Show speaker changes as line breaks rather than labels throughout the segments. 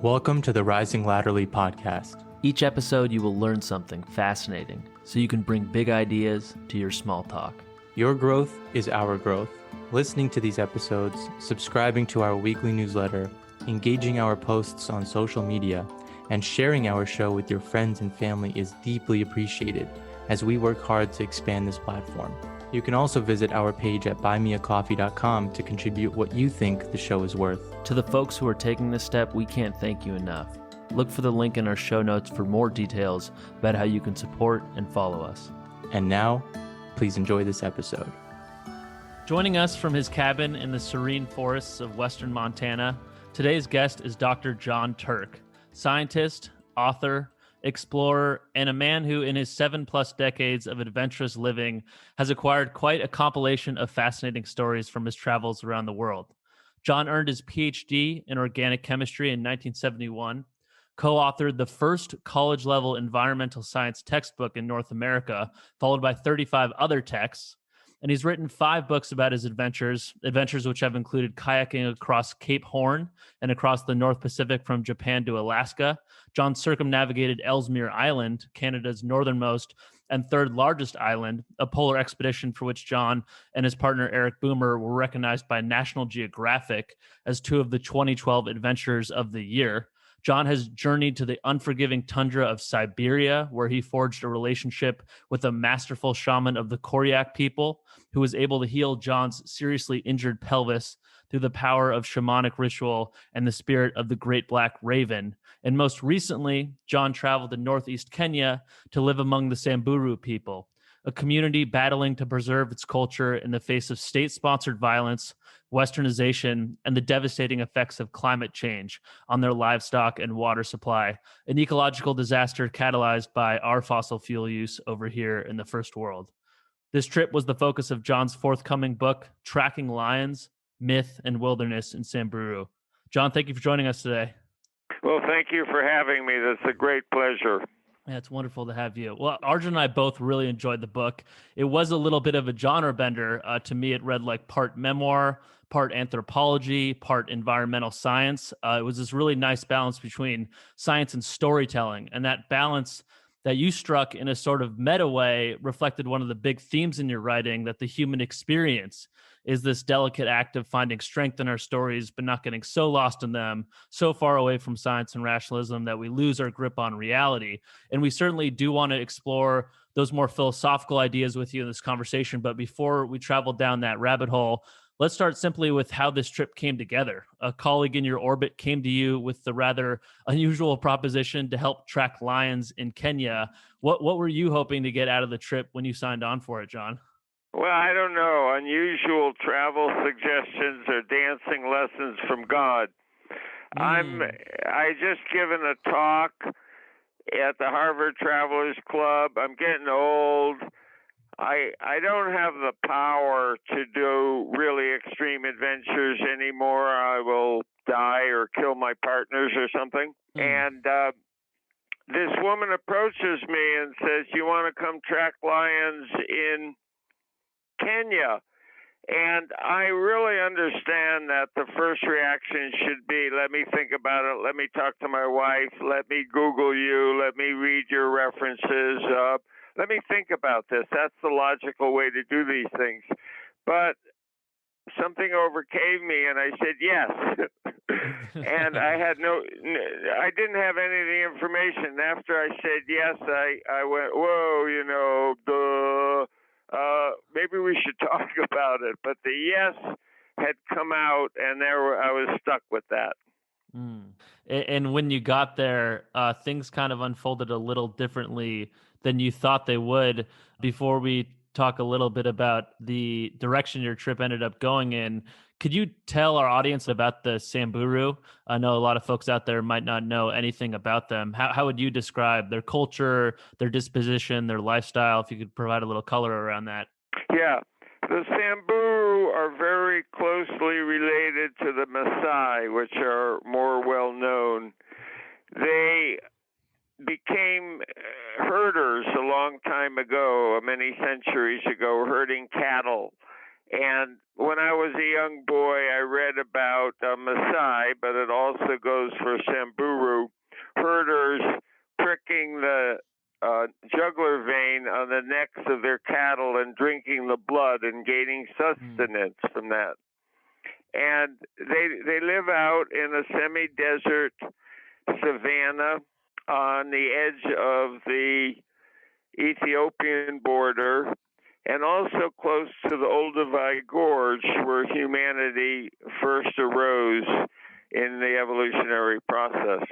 Welcome to the Rising Laterally podcast.
Each episode, you will learn something fascinating so you can bring big ideas to your small talk.
Your growth is our growth. Listening to these episodes, subscribing to our weekly newsletter, engaging our posts on social media, and sharing our show with your friends and family is deeply appreciated as we work hard to expand this platform. You can also visit our page at buymeacoffee.com to contribute what you think the show is worth.
To the folks who are taking this step, we can't thank you enough. Look for the link in our show notes for more details about how you can support and follow us.
And now, please enjoy this episode.
Joining us from his cabin in the serene forests of western Montana, today's guest is Dr. Jon Turk, scientist, author, explorer, and a man who, in his 7+ decades of adventurous living, has acquired quite a compilation of fascinating stories from his travels around the world. Jon earned his PhD in organic chemistry in 1971, co-authored the first college-level environmental science textbook in North America, followed by 35 other texts, and he's written 5 books about his adventures which have included kayaking across Cape Horn and across the North Pacific from Japan to Alaska. Jon circumnavigated Ellesmere Island, Canada's northernmost and third largest island, a polar expedition for which Jon and his partner Eric Boomer were recognized by National Geographic as 2 of the 2012 Adventurers of the Year. Jon has journeyed to the unforgiving tundra of Siberia, where he forged a relationship with a masterful shaman of the Koryak people, who was able to heal Jon's seriously injured pelvis through the power of shamanic ritual and the spirit of the great black raven. And most recently, Jon traveled to northeast Kenya to live among the Samburu people, a community battling to preserve its culture in the face of state-sponsored violence, westernization, and the devastating effects of climate change on their livestock and water supply, an ecological disaster catalyzed by our fossil fuel use over here in the first world. This trip was the focus of Jon's forthcoming book, Tracking Lions, Myth and Wilderness in Samburu. Jon, thank you for joining us today.
Well, thank you for having me. That's a great pleasure.
Yeah, it's wonderful to have you. Well, Arjun and I both really enjoyed the book. It was a little bit of a genre bender. To me, it read like part memoir, part anthropology, part environmental science. It was this really nice balance between science and storytelling. And that balance that you struck in a sort of meta way reflected one of the big themes in your writing, that the human experience is this delicate act of finding strength in our stories, but not getting so lost in them, so far away from science and rationalism that we lose our grip on reality. And we certainly do want to explore those more philosophical ideas with you in this conversation. But before we travel down that rabbit hole, let's start simply with how this trip came together. A colleague in your orbit came to you with the rather unusual proposition to help track lions in Kenya. What were you hoping to get out of the trip when you signed on for it, Jon?
Well, I don't know. Unusual travel suggestions or dancing lessons from God. I just given a talk at the Harvard Travelers Club. I'm getting old. I don't have the power to do really extreme adventures anymore. I will die or kill my partners or something. And this woman approaches me and says, "You want to come track lions in Kenya?" And I really understand that the first reaction should be, let me think about it, let me talk to my wife, let me Google you, let me read your references, let me think about this. That's the logical way to do these things. But something overcame me, and I said yes. And I didn't have any of the information. After I said yes, I went, whoa, duh. Maybe we should talk about it. But the yes had come out, and I was stuck with that.
And when you got there, things kind of unfolded a little differently than you thought they would. Before we talk a little bit about the direction your trip ended up going in, could you tell our audience about the Samburu? I know a lot of folks out there might not know anything about them. How would you describe their culture, their disposition, their lifestyle, if you could provide a little color around that?
Yeah. The Samburu are very closely related to the Maasai, which are more well known. They became herders a long time ago, many centuries ago, herding cattle. And when I was a young boy, I read about Maasai, but it also goes for Samburu necks of their cattle and drinking the blood and gaining sustenance from that. And they live out in a semi-desert savanna on the edge of the Ethiopian border, and also close to the Olduvai Gorge, where humanity first arose in the evolutionary process.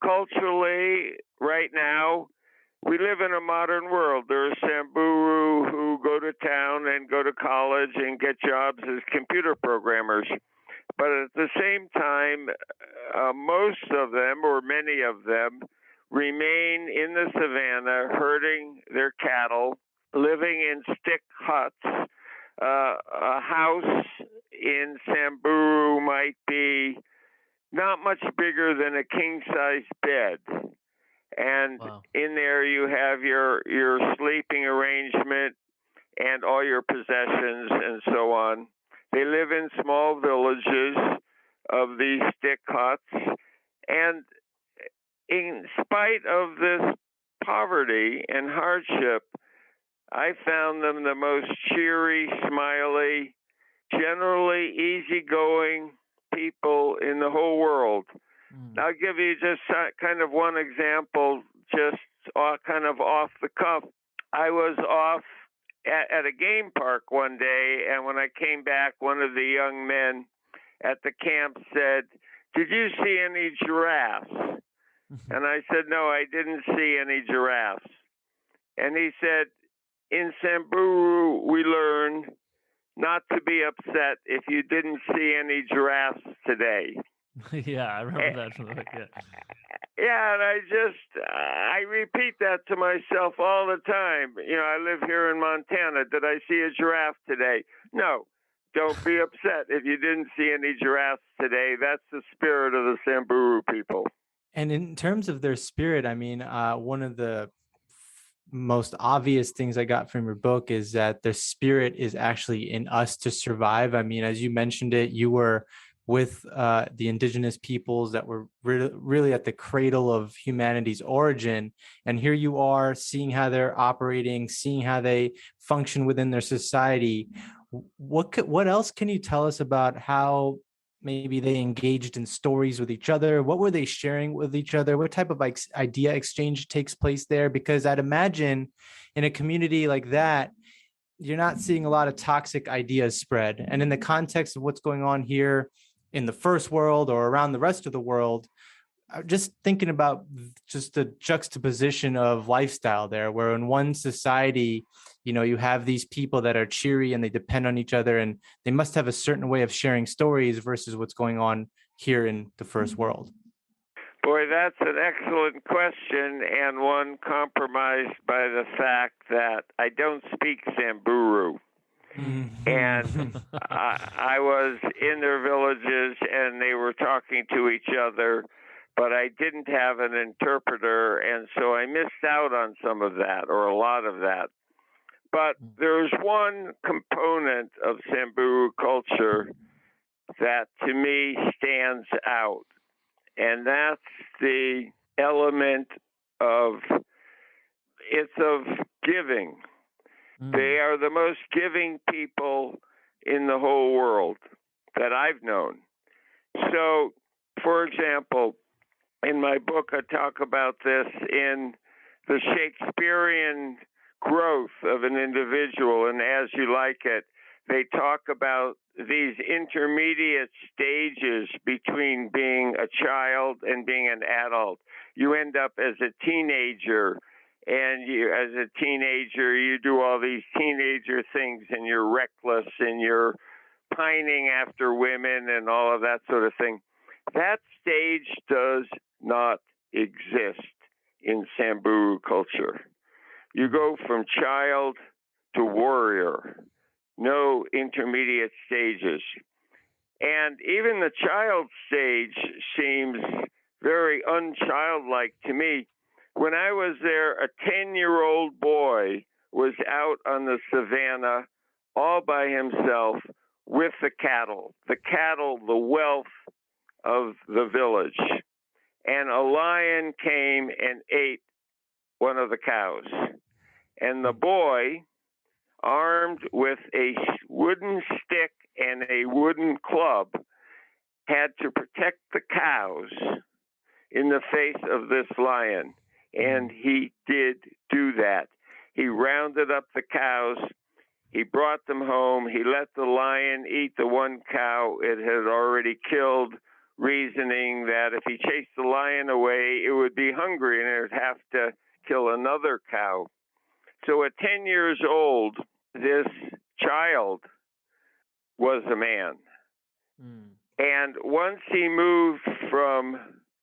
Culturally, right now, we live in a modern world. There are Samburu who go to town and go to college and get jobs as computer programmers. But at the same time, most of them, or many of them, remain in the savannah, herding their cattle, living in stick huts. A house in Samburu might be not much bigger than a king-size bed. And in there you have your sleeping arrangement and all your possessions and so on. They live in small villages of these stick huts. And in spite of this poverty and hardship, I found them the most cheery, smiley, generally easygoing people in the whole world. I'll give you just kind of one example, just kind of off the cuff. I was off at a game park one day, and when I came back, one of the young men at the camp said, "Did you see any giraffes?" And I said, "No, I didn't see any giraffes." And he said, "In Samburu, we learned not to be upset if you didn't see any giraffes today."
Yeah, I remember that from the book. Yeah.
Yeah, and I repeat that to myself all the time. You know, I live here in Montana. Did I see a giraffe today? No. Don't be upset if you didn't see any giraffes today. That's the spirit of the Samburu people.
And in terms of their spirit, I mean, one of the most obvious things I got from your book is that their spirit is actually in us to survive. I mean, as you mentioned it, you were with the indigenous peoples that were really at the cradle of humanity's origin. And here you are seeing how they're operating, seeing how they function within their society. What else can you tell us about how maybe they engaged in stories with each other? What were they sharing with each other? What type of idea exchange takes place there? Because I'd imagine in a community like that, you're not seeing a lot of toxic ideas spread. And in the context of what's going on here in the first world or around the rest of the world, just thinking about just the juxtaposition of lifestyle there, where in one society, you know, you have these people that are cheery and they depend on each other and they must have a certain way of sharing stories versus what's going on here in the first world.
Boy, that's an excellent question, and one compromised by the fact that I don't speak Samburu. And I was in their villages and they were talking to each other, but I didn't have an interpreter, and so I missed out on some of that, or a lot of that. But there's one component of Samburu culture that to me stands out, and that's the element of giving. They are the most giving people in the whole world that I've known. So, for example, in my book, I talk about this in the Shakespearean growth of an individual, and As You Like It, they talk about these intermediate stages between being a child and being an adult. You end up as a teenager, and as a teenager, you do all these teenager things, and you're reckless, and you're pining after women and all of that sort of thing. That stage does not exist in Samburu culture. You go from child to warrior, no intermediate stages. And even the child stage seems very unchildlike to me. When I was there, a 10-year-old boy was out on the savannah all by himself with the cattle, the wealth of the village. And a lion came and ate one of the cows. And the boy, armed with a wooden stick and a wooden club, had to protect the cows in the face of this lion. And he did do that. He rounded up the cows. He brought them home. He let the lion eat the one cow it had already killed, reasoning that if he chased the lion away, it would be hungry and it would have to kill another cow. So at 10 years old, this child was a man. And once he moved from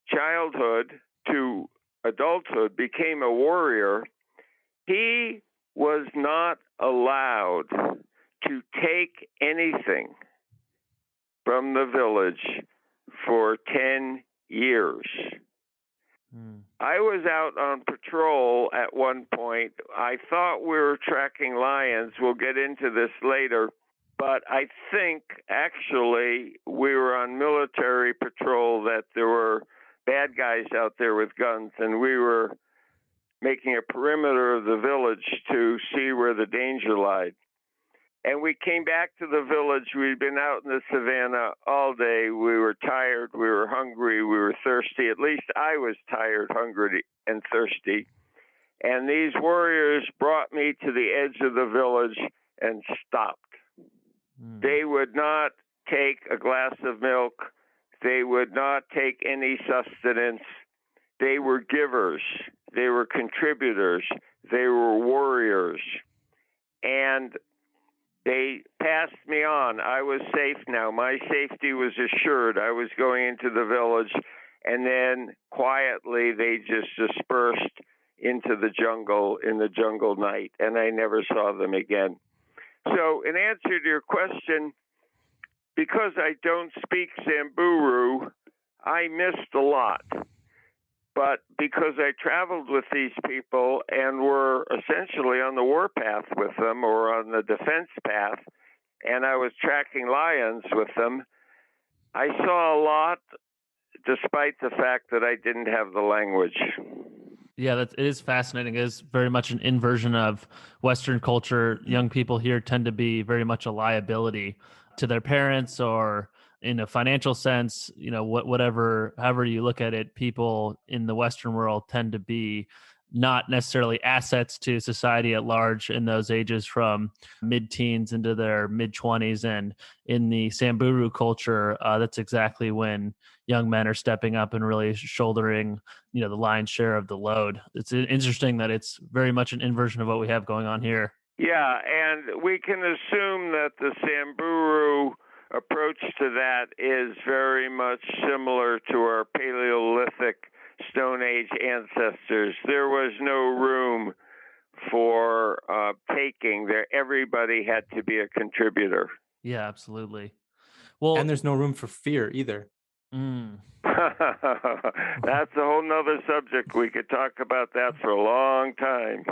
childhood to adulthood, became a warrior, he was not allowed to take anything from the village for 10 years. I was out on patrol at one point. I thought we were tracking lions. We'll get into this later. But I think actually we were on military patrol, that there were bad guys out there with guns, and we were making a perimeter of the village to see where the danger lied. And we came back to the village. We'd been out in the savannah all day. We were tired. We were hungry. We were thirsty. At least I was tired, hungry, and thirsty. And these warriors brought me to the edge of the village and stopped. They would not take a glass of milk. They would not take any sustenance. They were givers. They were contributors. They were warriors. And they passed me on. I was safe now. My safety was assured. I was going into the village, and then quietly they just dispersed into the jungle in the jungle night, and I never saw them again. So in answer to your question, because I don't speak Samburu, I missed a lot. But because I traveled with these people and were essentially on the warpath with them, or on the defense path, and I was tracking lions with them, I saw a lot, despite the fact that I didn't have the language.
Yeah, it is fascinating. It is very much an inversion of Western culture. Young people here tend to be very much a liability to their parents, or in a financial sense, whatever, however you look at it, people in the Western world tend to be not necessarily assets to society at large in those ages, from mid-teens into their mid-20s. And in the Samburu culture, that's exactly when young men are stepping up and really shouldering, the lion's share of the load. It's interesting that it's very much an inversion of what we have going on here.
Yeah, and we can assume that the Samburu approach to that is very much similar to our Paleolithic Stone Age ancestors. There was no room for taking there. Everybody had to be a contributor.
Yeah, absolutely. Well,
and there's no room for fear either.
That's a whole nother subject. We could talk about that for a long time.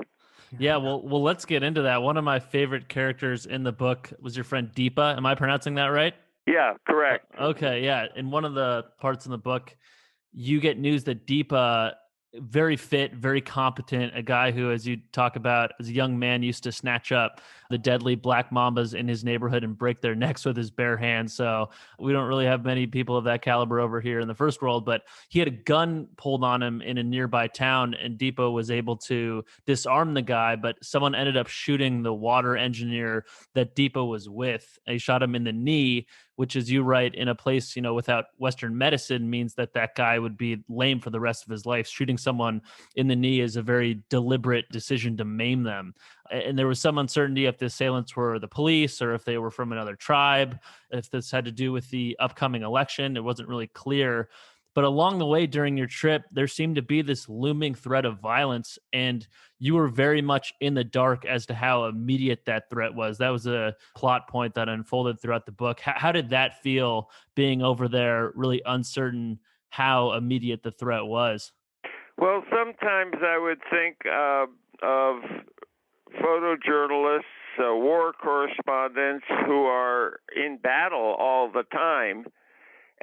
Yeah, well, let's get into that. One of my favorite characters in the book was your friend Deepa. Am I pronouncing that right?
Yeah, correct.
Okay, yeah. In one of the parts in the book, you get news that Deepa, very fit, very competent, a guy who, as you talk about, as a young man, used to snatch up the deadly black mambas in his neighborhood and break their necks with his bare hands. So we don't really have many people of that caliber over here in the first world, but he had a gun pulled on him in a nearby town, and Deepa was able to disarm the guy, but someone ended up shooting the water engineer that Deepa was with. He shot him in the knee, which, as you write, in a place, without Western medicine, means that guy would be lame for the rest of his life. Shooting someone in the knee is a very deliberate decision to maim them. And there was some uncertainty if the assailants were the police or if they were from another tribe, if this had to do with the upcoming election. It wasn't really clear. But along the way during your trip, there seemed to be this looming threat of violence, and you were very much in the dark as to how immediate that threat was. That was a plot point that unfolded throughout the book. How did that feel, being over there, really uncertain how immediate the threat was?
Well, sometimes I would think of photojournalists, war correspondents who are in battle all the time,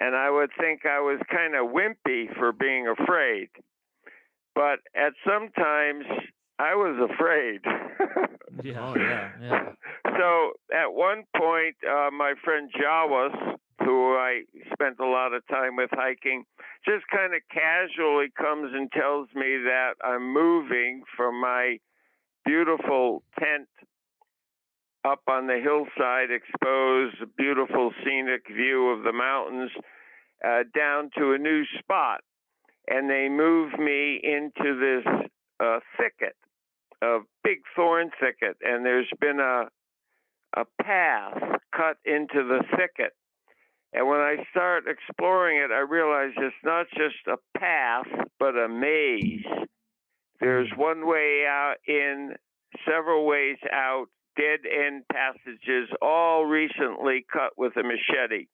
and I would think I was kind of wimpy for being afraid. But at sometimes I was afraid.
Yeah.
Oh, yeah.
Yeah.
So at one point, my friend Jawas, who I spent a lot of time with hiking, just kind of casually comes and tells me that I'm moving from my beautiful tent up on the hillside, exposed, beautiful scenic view of the mountains, down to a new spot. And they move me into this thicket, a big thorn thicket, and there's been a path cut into the thicket. And when I start exploring it, I realize it's not just a path, but a maze. There's one way out in, several ways out, dead end passages, all recently cut with a machete.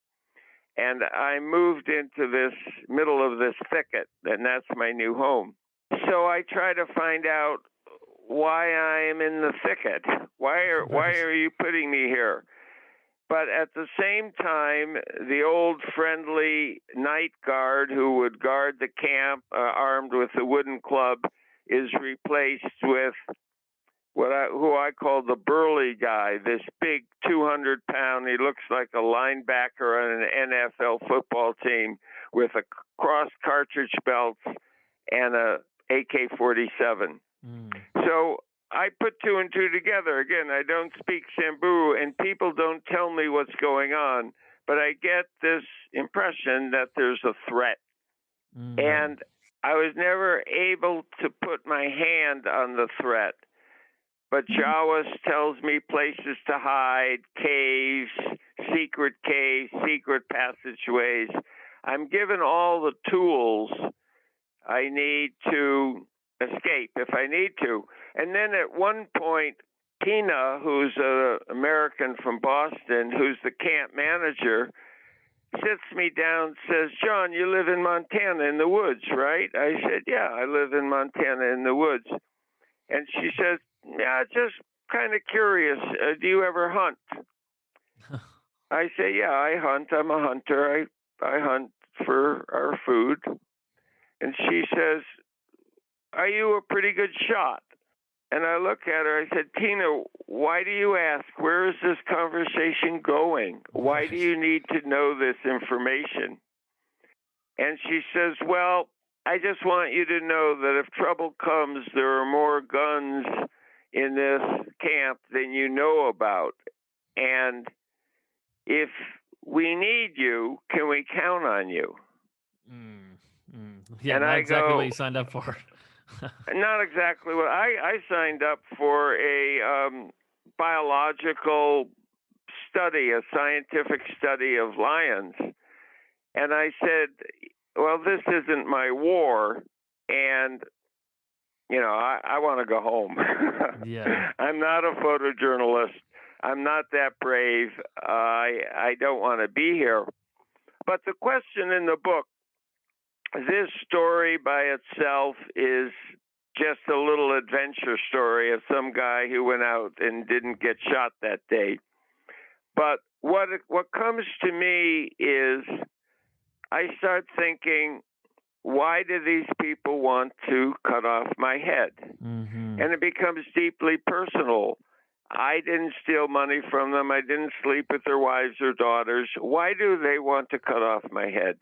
And I moved into this middle of this thicket, and that's my new home. So I try to find out why I am in the thicket. Why are you putting me here? But at the same time, the old friendly night guard who would guard the camp, armed with a wooden club, is replaced with who I call the burly guy. This big 200-pound, he looks like a linebacker on an NFL football team with a cross cartridge belt and a AK-47. So I put two and two together. Again, I don't speak Samburu, and people don't tell me what's going on, but I get this impression that there's a threat. And I was never able to put my hand on the threat. But Jawas tells me places to hide, caves, secret passageways. I'm given all the tools I need to escape if I need to. And then at one point, Tina, who's an American from Boston, who's the camp manager, sits me down, says, "John, you live in Montana in the woods, right?" I said, "Yeah, I live in Montana in the woods." And she says, "Yeah, just kind of curious. Do you ever hunt?" I say, "Yeah, I hunt. I'm a hunter. I hunt for our food." And she says, "Are you a pretty good shot?" And I look at her, I said, "Tina, why do you ask? Where is this conversation going? Why do you need to know this information?" And she says, "Well, I just want you to know that if trouble comes, there are more guns in this camp than you know about. And if we need you, can we count on you?"
Yeah,
and
not
I
exactly
go,
what you signed up for.
Not exactly what I signed up for a biological study, a scientific study of lions. And I said, "Well, this isn't my war, and I want to go home."
Yeah.
I'm not a photojournalist. I'm not that brave. I don't want to be here. But the question in the book, this story by itself is just a little adventure story of some guy who went out and didn't get shot that day. But what comes to me is I start thinking, why do these people want to cut off my head? And it becomes deeply personal. I didn't steal money from them. I didn't sleep with their wives or daughters. Why do they want to cut off my head?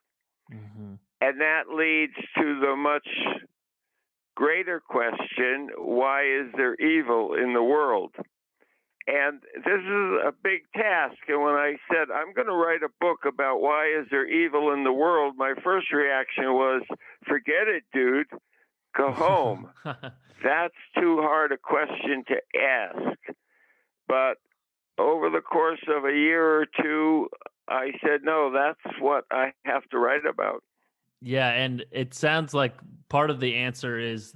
And that leads to the much greater question, why is there evil in the world? And this is a big task. And when I said, I'm going to write a book about why is there evil in the world, my first reaction was, forget it, dude. Go home. That's too hard a question to ask. But over the course of a year or two, I said, no, that's what I have to write about.
Yeah, and it sounds like part of the answer is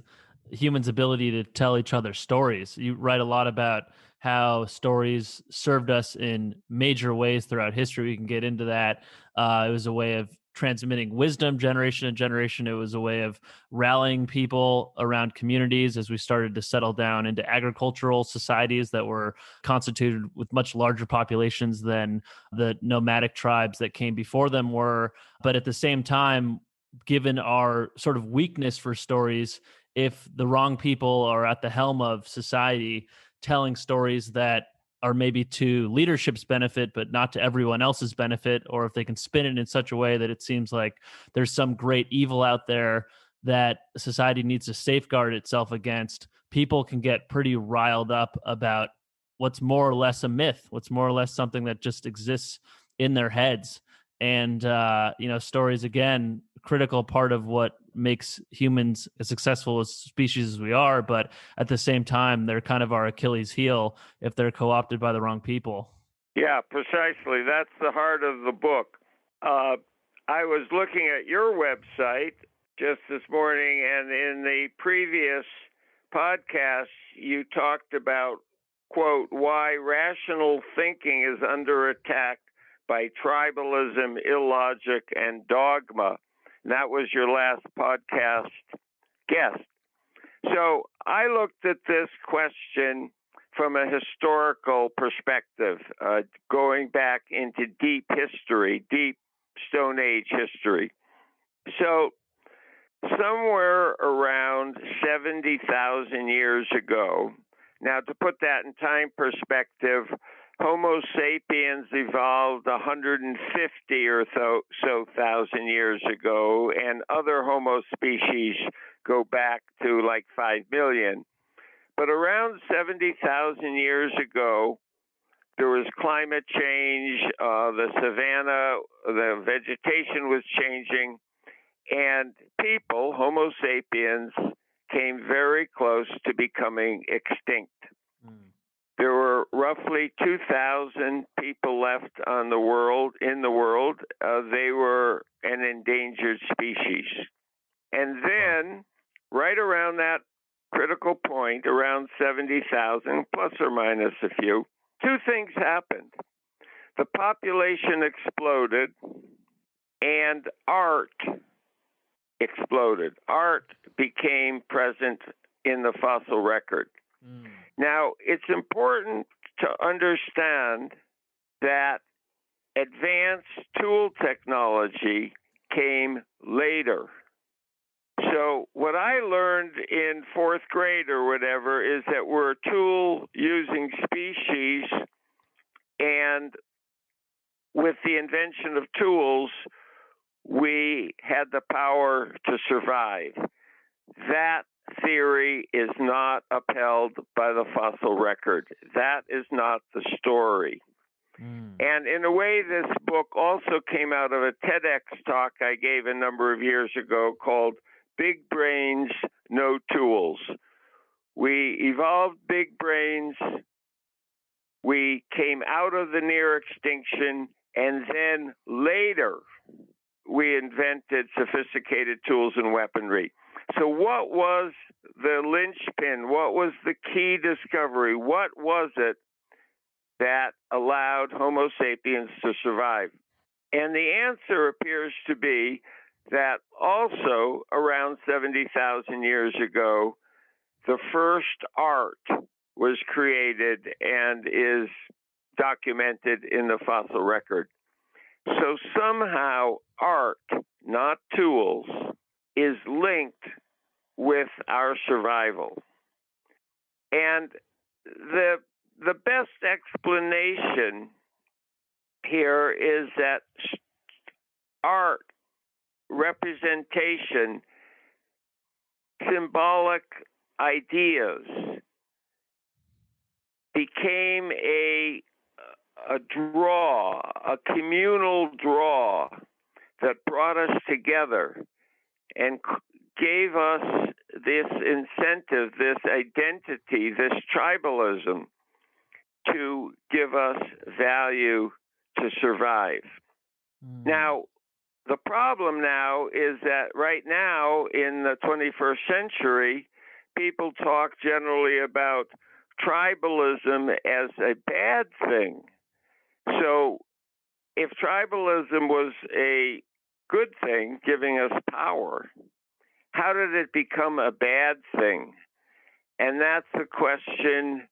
humans' ability to tell each other stories. You write a lot about how stories served us in major ways throughout history. We can get into that. It was a way of transmitting wisdom generation to generation. It was a way of rallying people around communities as we started to settle down into agricultural societies that were constituted with much larger populations than the nomadic tribes that came before them were. But at the same time, given our sort of weakness for stories, if the wrong people are at the helm of society telling stories that are maybe to leadership's benefit, but not to everyone else's benefit, or if they can spin it in such a way that it seems like there's some great evil out there that society needs to safeguard itself against, people can get pretty riled up about what's more or less a myth, what's more or less something that just exists in their heads. And, stories, again, critical part of what makes humans as successful as species as we are. But at the same time, they're kind of our Achilles heel if they're co-opted by the wrong people.
Yeah, precisely. That's the heart of the book. I was looking at your website just this morning, and in the previous podcast, you talked about, quote, why rational thinking is under attack by tribalism, illogic, and dogma. And that was your last podcast guest. So I looked at this question from a historical perspective, going back into deep history, deep Stone Age history. So somewhere around 70,000 years ago, now to put that in time perspective, Homo sapiens evolved 150 or so thousand years ago, and other Homo species go back to like 5 million. But around 70,000 years ago, there was climate change, the savanna, the vegetation was changing, and people, Homo sapiens, came very close to becoming extinct. There were roughly 2,000 people left in the world. They were an endangered species. And then, right around that critical point, around 70,000, plus or minus a few, two things happened. The population exploded, and art exploded. Art became present in the fossil record. Now, it's important to understand that advanced tool technology came later. So what I learned in fourth grade or whatever is that we're a tool-using species, and with the invention of tools, we had the power to survive. That theory is not upheld by the fossil record. That is not the story. And in a way, this book also came out of a TEDx talk I gave a number of years ago called Big Brains, No Tools. We evolved big brains. We came out of the near extinction, and then later we invented sophisticated tools and weaponry. So what was the linchpin? What was the key discovery? What was it that allowed Homo sapiens to survive? And the answer appears to be that also around 70,000 years ago, the first art was created and is documented in the fossil record. So somehow art, not tools, is linked with our survival. And the best explanation here is that art representation, symbolic ideas became a draw, a communal draw that brought us together and gave us this incentive, this identity, this tribalism to give us value to survive. Now, the problem now is that right now in the 21st century, people talk generally about tribalism as a bad thing. So if tribalism was a good thing, giving us power, how did it become a bad thing? And that's the question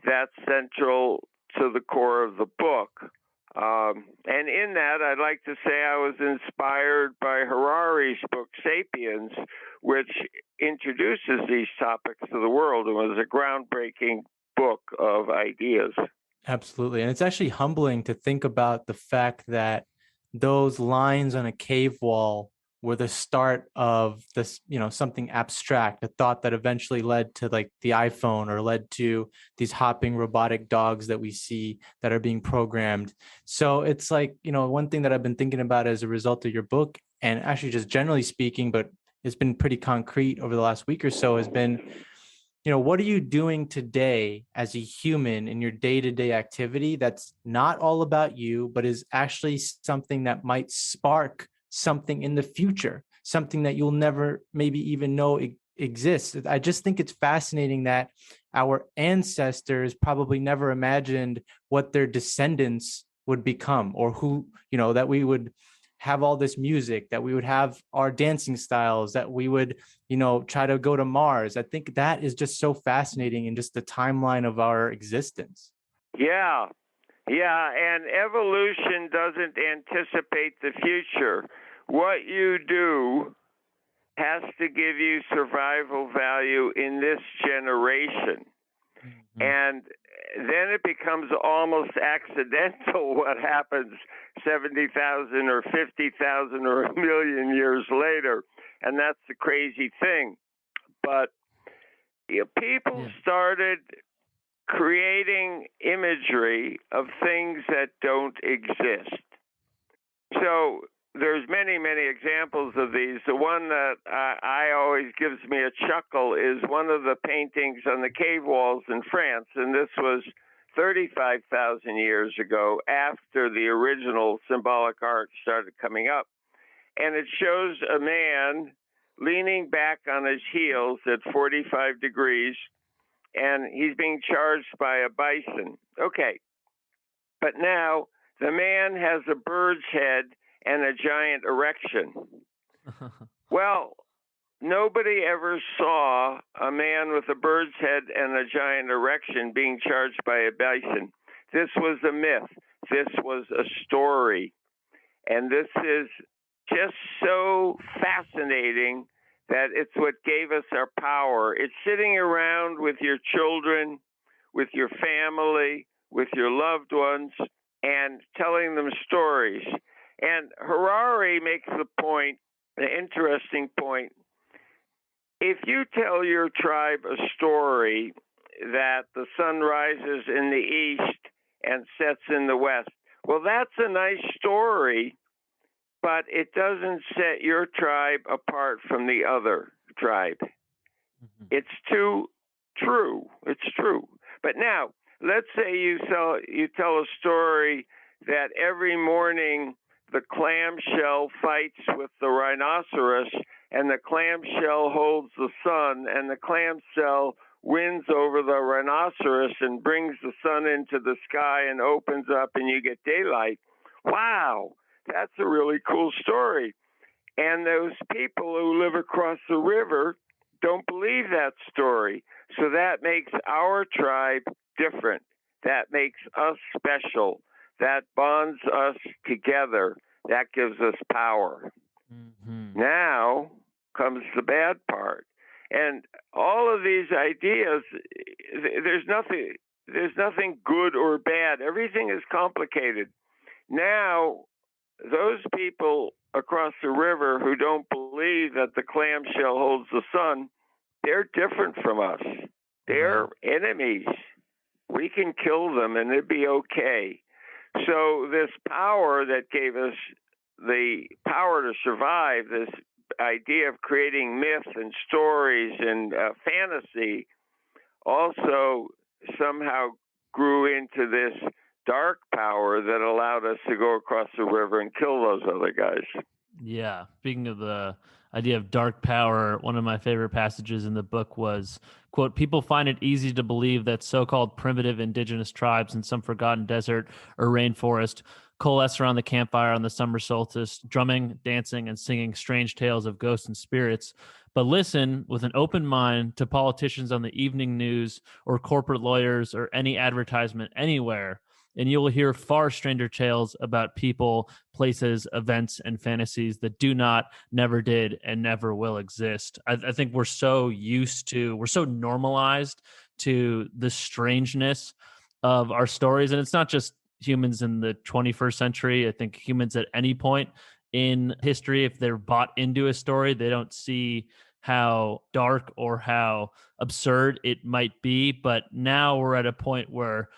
that's central to the core of the book. And in that, I'd like to say I was inspired by Harari's book, Sapiens, which introduces these topics to the world and was a groundbreaking book of ideas.
Absolutely. And it's actually humbling to think about the fact that those lines on a cave wall were the start of this, something abstract, a thought that eventually led to like the iPhone or led to these hopping robotic dogs that we see that are being programmed. So it's like, one thing that I've been thinking about as a result of your book, and actually just generally speaking, but it's been pretty concrete over the last week or so, has been, what are you doing today as a human in your day-to-day activity that's not all about you, but is actually something that might spark something in the future, something that you'll never maybe even know exists. I just think it's fascinating that our ancestors probably never imagined what their descendants would become, or who, that we would have all this music, that we would have our dancing styles, that we would, try to go to Mars. I think that is just so fascinating in just the timeline of our existence.
Yeah. Yeah. And evolution doesn't anticipate the future. What you do has to give you survival value in this generation. Mm-hmm. And then it becomes almost accidental what happens 70,000 or 50,000 or a million years later. And that's the crazy thing. But people started creating imagery of things that don't exist. So there's many, many examples of these. The one that I always gives me a chuckle is one of the paintings on the cave walls in France. And this was 35,000 years ago, after the original symbolic art started coming up. And it shows a man leaning back on his heels at 45 degrees, and he's being charged by a bison. Okay. But now the man has a bird's head and a giant erection. Well, nobody ever saw a man with a bird's head and a giant erection being charged by a bison. This was a myth. This was a story. And this is just so fascinating that it's what gave us our power. It's sitting around with your children, with your family, with your loved ones, and telling them stories. And Harari makes the interesting point. If you tell your tribe a story that the sun rises in the east and sets in the west, well, that's a nice story, but it doesn't set your tribe apart from the other tribe. Mm-hmm. It's too true. It's true. But now, let's say you tell a story that every morning the clamshell fights with the rhinoceros, and the clamshell holds the sun, and the clamshell wins over the rhinoceros and brings the sun into the sky and opens up and you get daylight. Wow, that's a really cool story. And those people who live across the river don't believe that story. So that makes our tribe different. That makes us special. That bonds us together. That gives us power. Mm-hmm. Now comes the bad part. And all of these ideas, there's nothing good or bad. Everything is complicated. Now, those people across the river who don't believe that the clamshell holds the sun, they're different from us. They're enemies. We can kill them and it'd be okay. So this power that gave us the power to survive, this idea of creating myth and stories and fantasy, also somehow grew into this dark power that allowed us to go across the river and kill those other guys.
Yeah. Speaking of the idea of dark power, one of my favorite passages in the book was, quote, "People find it easy to believe that so-called primitive indigenous tribes in some forgotten desert or rainforest coalesce around the campfire on the summer solstice, drumming, dancing, and singing strange tales of ghosts and spirits. But listen with an open mind to politicians on the evening news or corporate lawyers or any advertisement anywhere. and you will hear far stranger tales about people, places, events, and fantasies that do not, never did, and never will exist. I think we're so normalized to the strangeness of our stories. And it's not just humans in the 21st century. I think humans at any point in history, if they're bought into a story, they don't see how dark or how absurd it might be. But now we're at a point where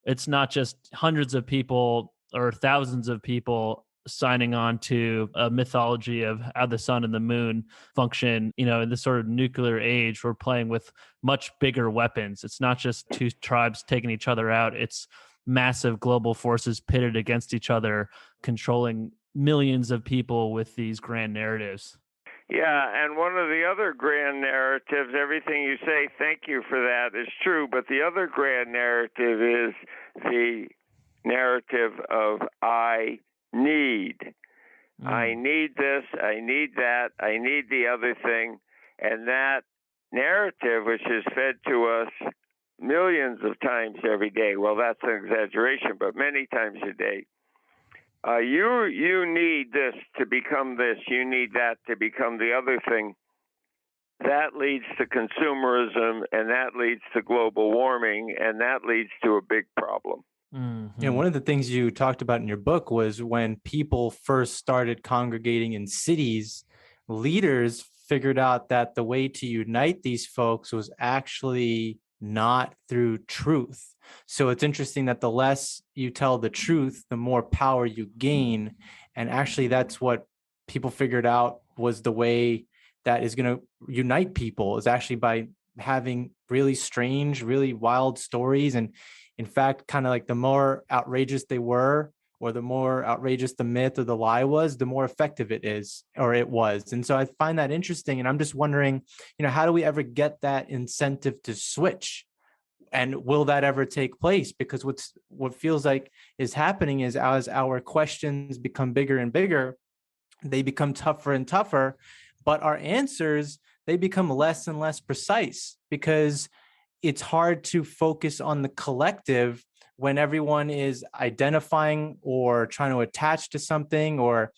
it's not just hundreds of people or thousands of people signing on to a mythology of how the sun and the moon function. In this sort of nuclear age, we're playing with much bigger weapons. It's not just two tribes taking each other out. It's massive global forces pitted against each other, controlling millions of people with these grand narratives.
Yeah, and one of the other grand narratives, everything you say, thank you for that, is true, but the other grand narrative is the narrative of I need. I need this, I need that, I need the other thing, and that narrative, which is fed to us millions of times every day, well, that's an exaggeration, but many times a day, you need this to become this. You need that to become the other thing. That leads to consumerism, and that leads to global warming, and that leads to a big problem.
Mm-hmm. And one of the things you talked about in your book was when people first started congregating in cities, leaders figured out that the way to unite these folks was actually not through truth. So it's interesting that the less you tell the truth, the more power you gain. And actually, that's what people figured out was the way that is going to unite people, is actually by having really strange, really wild stories. And in fact, kind of like the more outrageous they were, or the more outrageous the myth or the lie was, the more effective it is, or it was. And so I find that interesting. And I'm just wondering, how do we ever get that incentive to switch? And will that ever take place? Because what feels like is happening is, as our questions become bigger and bigger, they become tougher and tougher, but our answers, they become less and less precise, because it's hard to focus on the collective when everyone is identifying or trying to attach to something, or,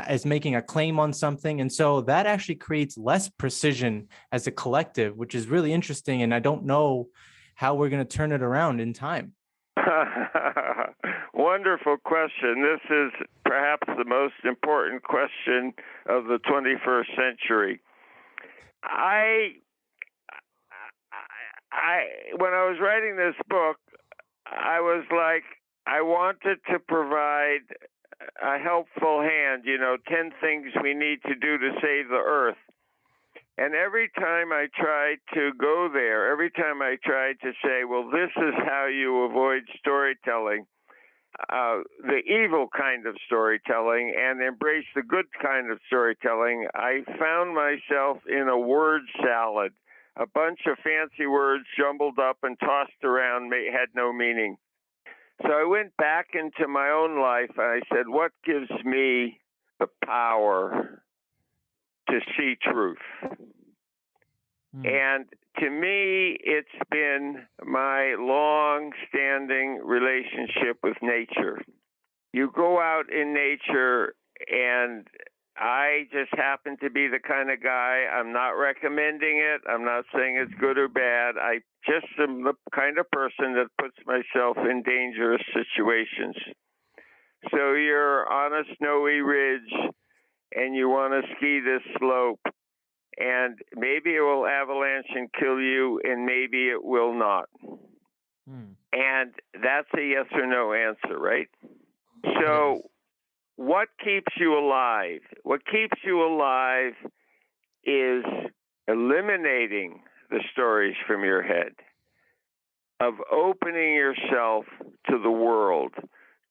is making a claim on something. And so that actually creates less precision as a collective, which is really interesting. And I don't know how we're going to turn it around in time.
Wonderful question. This is perhaps the most important question of the 21st century. When I was writing this book, I was like, I wanted to provide a helpful hand, 10 things we need to do to save the earth. And every time I tried to go there, every time I tried to say, well, this is how you avoid storytelling, the evil kind of storytelling, and embrace the good kind of storytelling, I found myself in a word salad. A bunch of fancy words jumbled up and tossed around had no meaning. So I went back into my own life and I said, what gives me the power to see truth? And to me, it's been my long-standing relationship with nature. You go out in nature, and I just happen to be the kind of guy, I'm not recommending it, I'm not saying it's good or bad, I just am the kind of person that puts myself in dangerous situations. So you're on a snowy ridge, and you want to ski this slope, and maybe it will avalanche and kill you, and maybe it will not. And that's a yes or no answer, right? So what keeps you alive? What keeps you alive is eliminating the stories from your head, of opening yourself to the world,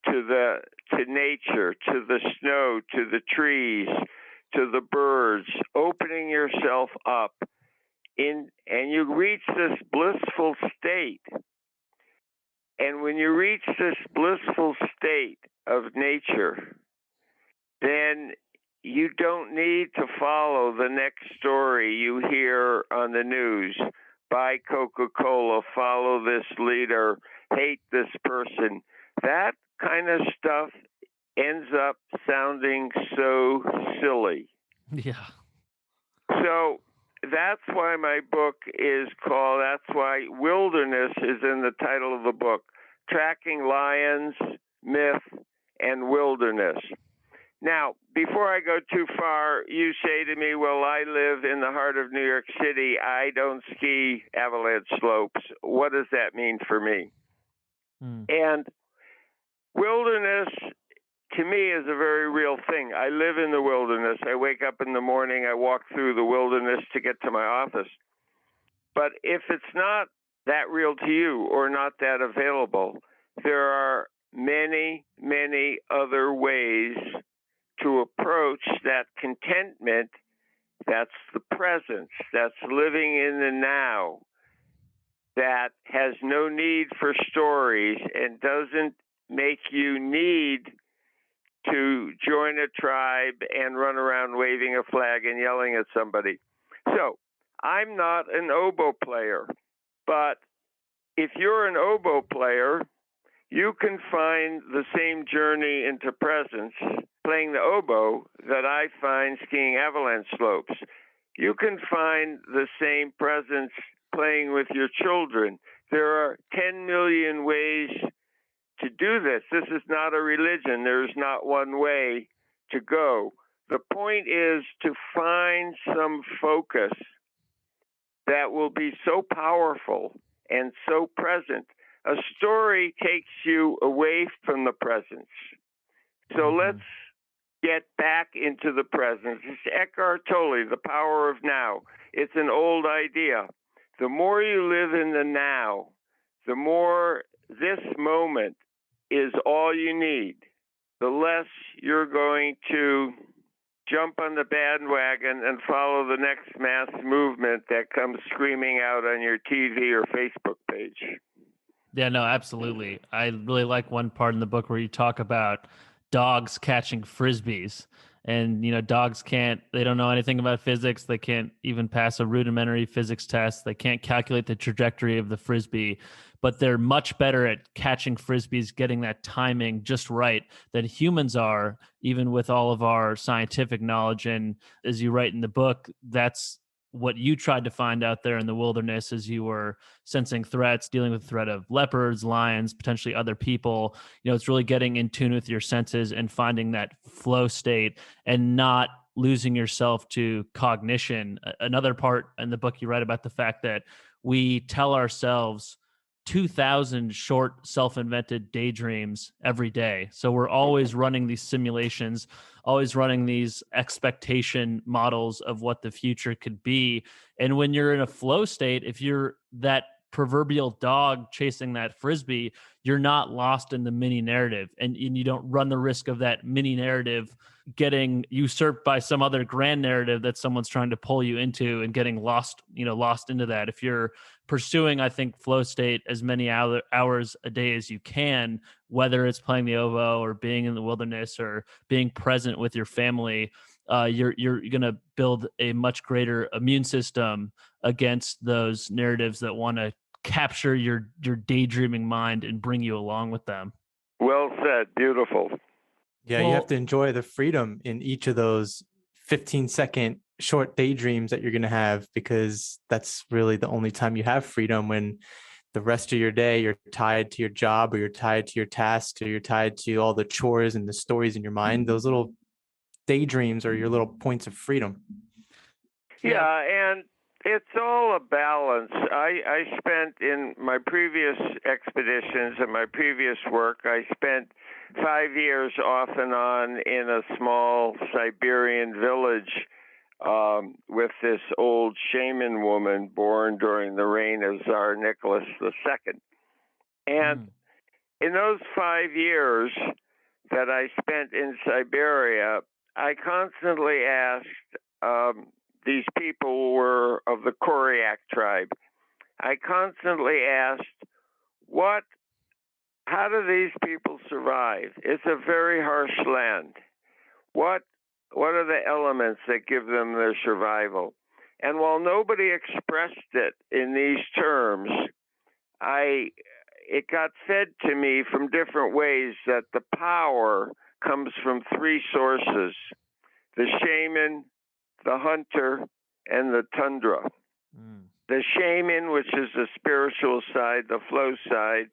to nature, to the snow, to the trees, to the birds, opening yourself up and you reach this blissful state. And when you reach this blissful state of nature, then you don't need to follow the next story you hear on the news. Buy Coca-Cola, follow this leader, hate this person. that kind of stuff ends up sounding so silly.
Yeah.
So that's why my book is called, that's why wilderness is in the title of the book, Tracking Lions, Myth, and Wilderness. Now, before I go too far, you say to me, well, I live in the heart of New York City. I don't ski avalanche slopes. What does that mean for me? And wilderness, to me, is a very real thing. I live in the wilderness. I wake up in the morning. I walk through the wilderness to get to my office. But if it's not that real to you or not that available, there are many, many other ways to approach that contentment. That's the presence. That's living in the now. That has no need for stories and doesn't make you need to join a tribe and run around waving a flag and yelling at somebody. So I'm not an oboe player, but if you're an oboe player, you can find the same journey into presence playing the oboe that I find skiing avalanche slopes. You can find the same presence playing with your children. There are 10 million ways to do this. This is not a religion. There's not one way to go. The point is to find some focus that will be so powerful and so present. A story takes you away from the presence. So let's get back into the presence. It's Eckhart Tolle, The Power of Now. It's an old idea. The more you live in the now, the more this moment is all you need, the less you're going to jump on the bandwagon and follow the next mass movement that comes screaming out on your TV or Facebook page.
Yeah, no, absolutely. I really like one part in the book where you talk about dogs catching frisbees. And, dogs they don't know anything about physics. They can't even pass a rudimentary physics test. They can't calculate the trajectory of the frisbee, but they're much better at catching frisbees, getting that timing just right than humans are, even with all of our scientific knowledge. And as you write in the book, that's what you tried to find out there in the wilderness as you were sensing threats, dealing with the threat of leopards, lions, potentially other people. It's really getting in tune with your senses and finding that flow state and not losing yourself to cognition. Another part in the book, you write about the fact that we tell ourselves 2,000 short self-invented daydreams every day. So we're always running these simulations, always running these expectation models of what the future could be. And when you're in a flow state, if you're that proverbial dog chasing that frisbee, you're not lost in the mini narrative, and you don't run the risk of that mini narrative getting usurped by some other grand narrative that someone's trying to pull you into and getting lost into that. If you're pursuing, I think, flow state as many hours a day as you can, whether it's playing the oboe or being in the wilderness or being present with your family, you're going to build a much greater immune system against those narratives that want to capture your daydreaming mind and bring you along with them.
Well said. Beautiful.
Yeah, you have to enjoy the freedom in each of those 15-second short daydreams that you're going to have, because that's really the only time you have freedom, when the rest of your day you're tied to your job, or you're tied to your tasks, or you're tied to all the chores and the stories in your mind. Those little daydreams are your little points of freedom.
Yeah, and it's all a balance. I spent in my previous expeditions and my previous work, I spent 5 years off and on in a small Siberian village with this old shaman woman born during the reign of Tsar Nicholas II. And in those 5 years that I spent in Siberia, I constantly asked, these people were of the Koryak tribe. I constantly asked, how do these people survive? It's a very harsh land. What are the elements that give them their survival? And while nobody expressed it in these terms, I it got fed to me from different ways that the power comes from three sources: the shaman, the hunter, and the tundra. The shaman, which is the spiritual side, the flow side,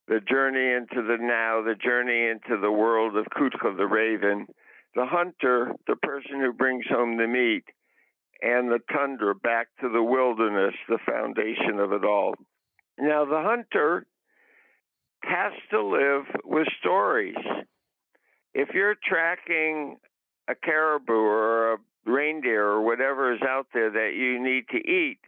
the journey into the now, the journey into the world of Kutka, the raven. The hunter, the person who brings home the meat, and the tundra, back to the wilderness, the foundation of it all. Now, the hunter has to live with stories. If you're tracking a caribou or a reindeer or whatever is out there that you need to eat,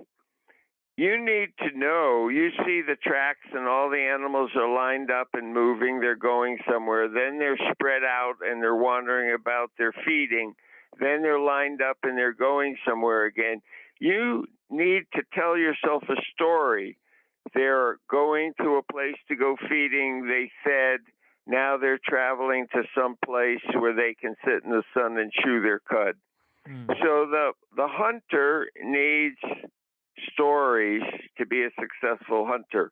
you need to know. You see the tracks and all the animals are lined up and moving. They're going somewhere. Then they're spread out and they're wandering about. They're feeding. Then they're lined up and they're going somewhere again. You need to tell yourself a story. They're going to a place to go feeding. They fed. Now they're traveling to some place where they can sit in the sun and chew their cud. So the hunter needs stories to be a successful hunter.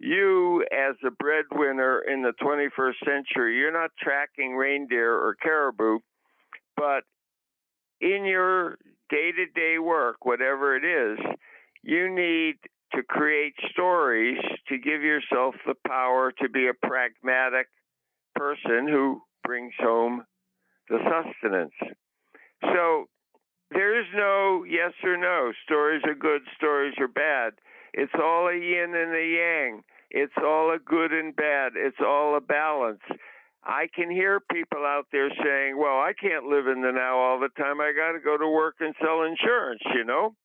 You, as a breadwinner in the 21st century, you're not tracking reindeer or caribou, but in your day-to-day work, whatever it is, you need to create stories to give yourself the power to be a pragmatic person who brings home the sustenance. So there is no yes or no. Stories are good, stories are bad. It's all a yin and a yang. It's all a good and bad. It's all a balance. I can hear people out there saying, well, I can't live in the now all the time. I got to go to work and sell insurance, you know?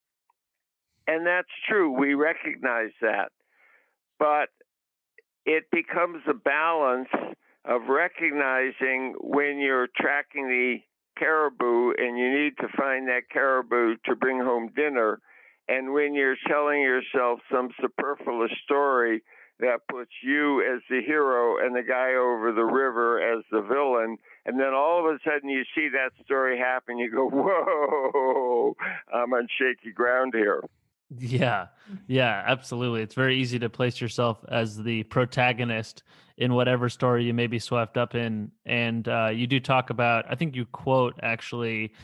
And that's true. We recognize that. But it becomes a balance of recognizing when you're tracking the caribou and you need to find that caribou to bring home dinner, and when you're telling yourself some superfluous story that puts you as the hero and the guy over the river as the villain, and then all of a sudden you see that story happen, you go, whoa, I'm on shaky ground here.
Yeah, absolutely. It's very easy to place yourself as the protagonist in whatever story you may be swept up in. And you do talk about, I think you quote actually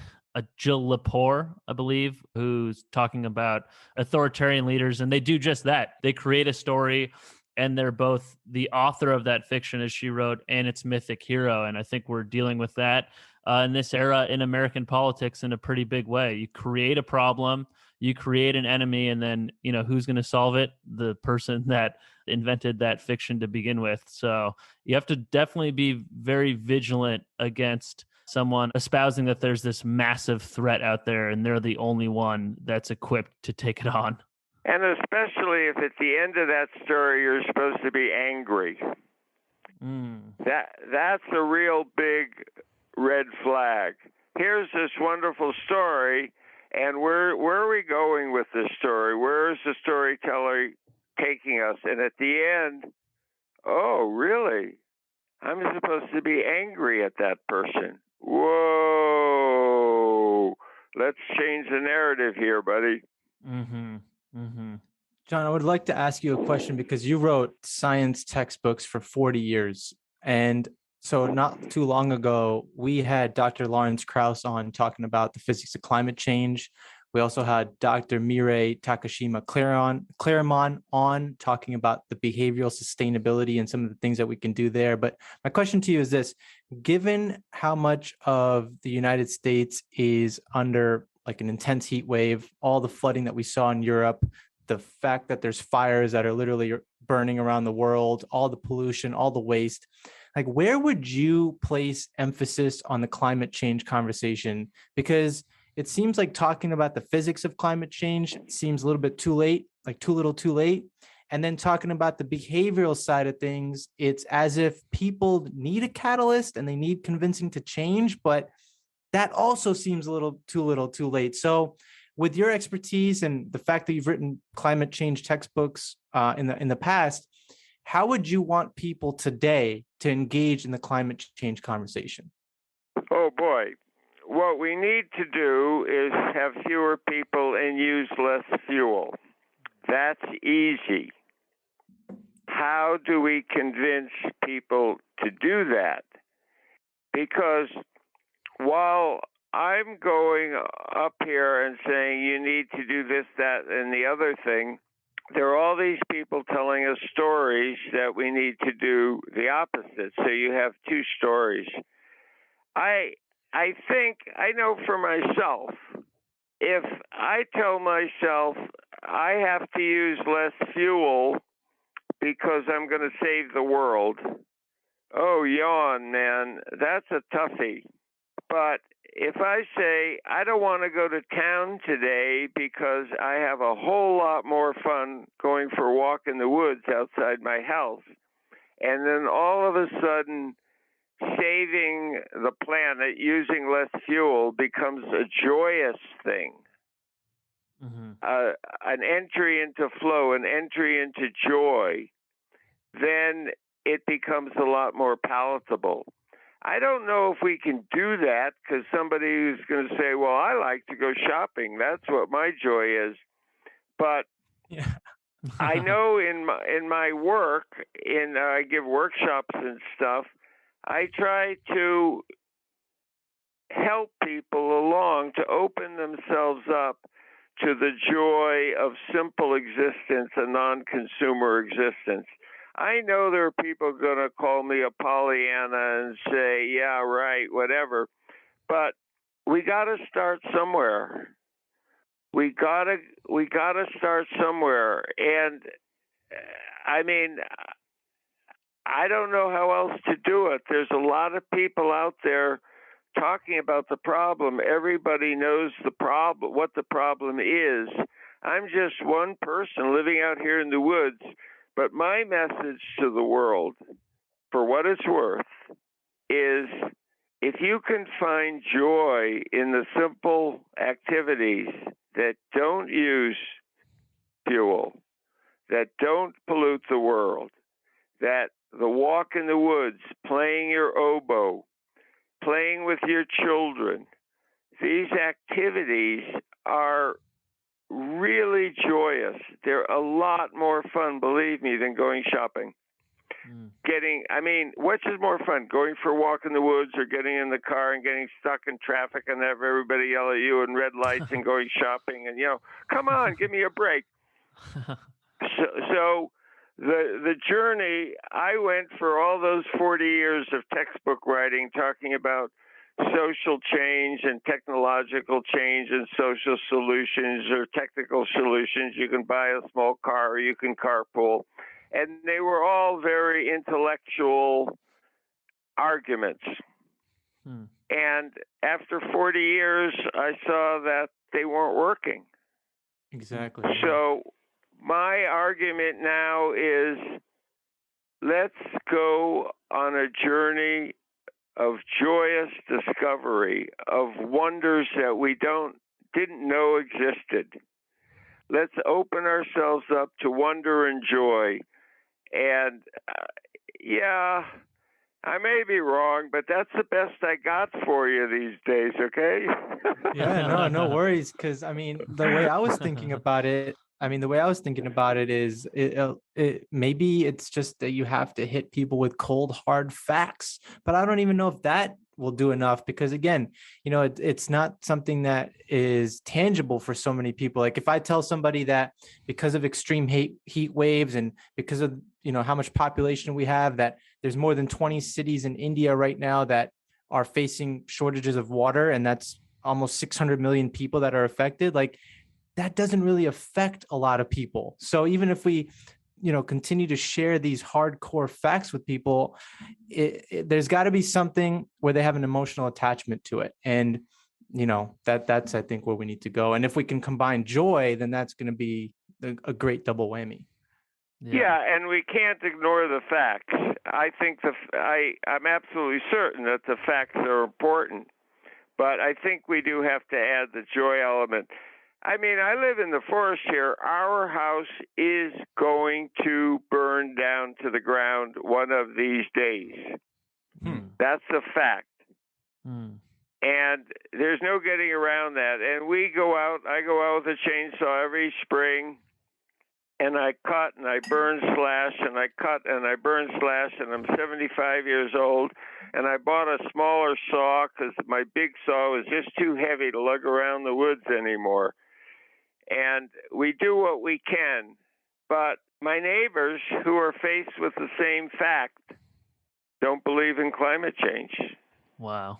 Jill Lepore, I believe, who's talking about authoritarian leaders. And they do just that. They create a story and they're both the author of that fiction, as she wrote, and its mythic hero. And I think we're dealing with that in this era in American politics in a pretty big way. You create a problem, you create an enemy, and then, you know, who's going to solve it? The person that invented that fiction to begin with. So you have to definitely be very vigilant against someone espousing that there's this massive threat out there and they're the only one that's equipped to take it on.
And especially if at the end of that story you're supposed to be angry. That's a real big red flag. Here's this wonderful story, and where are we going with this story? Where is the storyteller taking us? And at the end, oh, really? I'm supposed to be angry at that person. Whoa! Let's change the narrative here, buddy.
John, I would like to ask you a question because you wrote science textbooks for 40 years. And so not too long ago, we had Dr. Lawrence Krauss on talking about the physics of climate change. We also had Dr. Mireille Takashima-Claremont on talking about the behavioral sustainability and some of the things that we can do there. But my question to you is this: given how much of the United States is under like an intense heat wave, all the flooding that we saw in Europe, the fact that there's fires that are literally burning around the world, all the pollution, all the waste, like where would you place emphasis on the climate change conversation? Because it seems like talking about the physics of climate change seems a little bit too late, like too little too late. And then talking about the behavioral side of things, it's as if people need a catalyst and they need convincing to change, but that also seems a little too late. So with your expertise and the fact that you've written climate change textbooks in the past, how would you want people today to engage in the climate change conversation?
Oh, boy. What we need to do is have fewer people and use less fuel. That's easy. how do we convince people to do that? Because while I'm going up here and saying you need to do this, that, and the other thing, there are all these people telling us stories that we need to do the opposite. So you have two stories. I think I know for myself, if I tell myself I have to use less fuel because I'm going to save the world, oh, yawn, man, that's a toughie. But if I say I don't want to go to town today because I have a whole lot more fun going for a walk in the woods outside my house, and then all of a sudden saving the planet using less fuel becomes a joyous thing, an entry into flow, an entry into joy, then it becomes a lot more palatable. I don't know if we can do that because somebody who's going to say, well, I like to go shopping. That's what my joy is. But
Yeah.
I know in my work, I give workshops and stuff, I try to help people along to open themselves up to the joy of simple existence and non-consumer existence. I know there are people going to call me a Pollyanna and say, yeah, right, whatever. But we got to start somewhere. We got to start somewhere. And I mean, I don't know how else to do it. There's a lot of people out there talking about the problem. Everybody knows the problem, what the problem is. I'm just one person living out here in the woods. But my message to the world, for what it's worth, is if you can find joy in the simple activities that don't use fuel, that don't pollute the world, that the walk in the woods, playing your oboe, playing with your children, these activities are really joyous. They're a lot more fun, believe me, than going shopping. Which is more fun, going for a walk in the woods or getting in the car and getting stuck in traffic and have everybody yell at you and red lights and going shopping and, come on, give me a break. So the journey, I went for all those 40 years of textbook writing talking about social change and technological change and social solutions or technical solutions. You can buy a small car or you can carpool. And they were all very intellectual arguments. And after 40 years, I saw that they weren't working.
Exactly.
So my argument now is let's go on a journey of joyous discovery, of wonders that we didn't know existed. Let's open ourselves up to wonder and joy. And I may be wrong, but that's the best I got for you these days, okay?
Yeah, no worries. Because the way I was thinking about it, is maybe it's just that you have to hit people with cold, hard facts. But I don't even know if that will do enough because, again, it's not something that is tangible for so many people. Like if I tell somebody that because of extreme heat waves and because of how much population we have, that there's more than 20 cities in India right now that are facing shortages of water, and that's almost 600 million people that are affected. Like that doesn't really affect a lot of people. So even if we continue to share these hardcore facts with people, there's got to be something where they have an emotional attachment to it. And that's I think where we need to go. And if we can combine joy, then that's going to be a great double whammy.
Yeah, and we can't ignore the facts. I think I'm absolutely certain that the facts are important, but I think we do have to add the joy element. I live in the forest here. Our house is going to burn down to the ground one of these days. That's a fact. And there's no getting around that. And I go out with a chainsaw every spring. and I cut and I burn slash and I cut and I burn slash, and I'm 75 years old, and I bought a smaller saw because my big saw was just too heavy to lug around the woods anymore. And we do what we can, but my neighbors who are faced with the same fact don't believe in climate change.
Wow.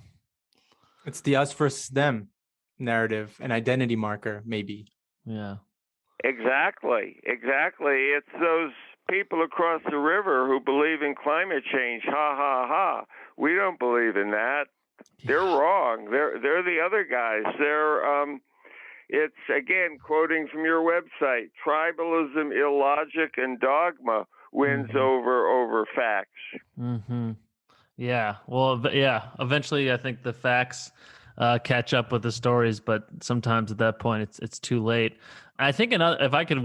It's the us versus them narrative, an identity marker, maybe.
Yeah.
Exactly. It's those people across the river who believe in climate change. Ha ha ha. We don't believe in that. They're wrong. They're the other guys. It's again quoting from your website. Tribalism, illogic, and dogma wins over facts.
Mm-hmm. Yeah. Well, yeah. Eventually, I think the facts catch up with the stories, but sometimes at that point, it's too late. I think if I could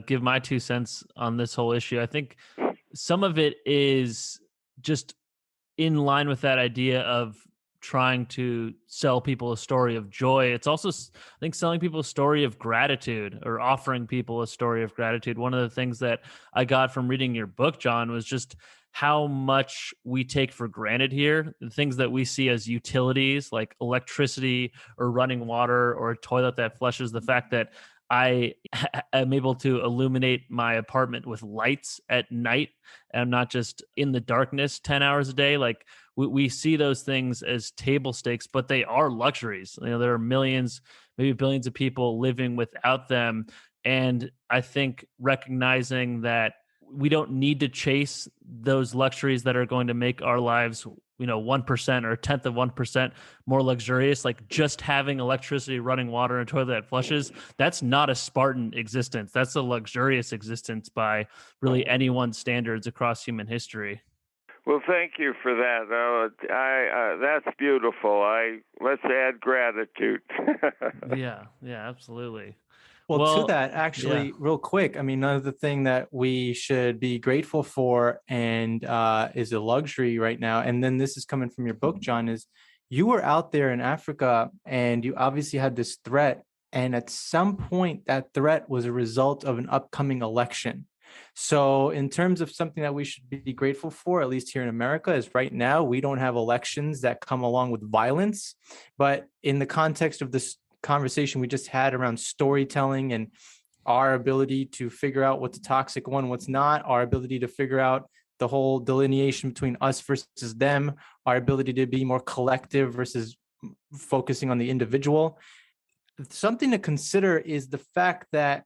give my 2 cents on this whole issue, I think some of it is just in line with that idea of trying to sell people a story of joy. It's also, I think, selling people a story of gratitude or offering people a story of gratitude. One of the things that I got from reading your book, Jon, was just how much we take for granted here. The things that we see as utilities like electricity or running water or a toilet that flushes, the fact that I am able to illuminate my apartment with lights at night and I'm not just in the darkness 10 hours a day. Like we see those things as table stakes, but they are luxuries. There are millions, maybe billions of people living without them. And I think recognizing that we don't need to chase those luxuries that are going to make our lives 1% or a tenth of 1% more luxurious, like just having electricity, running water, and a toilet that flushes. That's not a Spartan existence. That's a luxurious existence by really anyone's standards across human history.
Well, thank you for that. That's beautiful. Let's add gratitude.
Yeah, absolutely.
Well, to that, actually, real quick, I mean, another thing that we should be grateful for and is a luxury right now, and then this is coming from your book, Jon, is you were out there in Africa and you obviously had this threat. And at some point, that threat was a result of an upcoming election. So in terms of something that we should be grateful for, at least here in America, is right now, we don't have elections that come along with violence. But in the context of this conversation we just had around storytelling and our ability to figure out what's a toxic one, what's not, our ability to figure out the whole delineation between us versus them, our ability to be more collective versus focusing on the individual. Something to consider is the fact that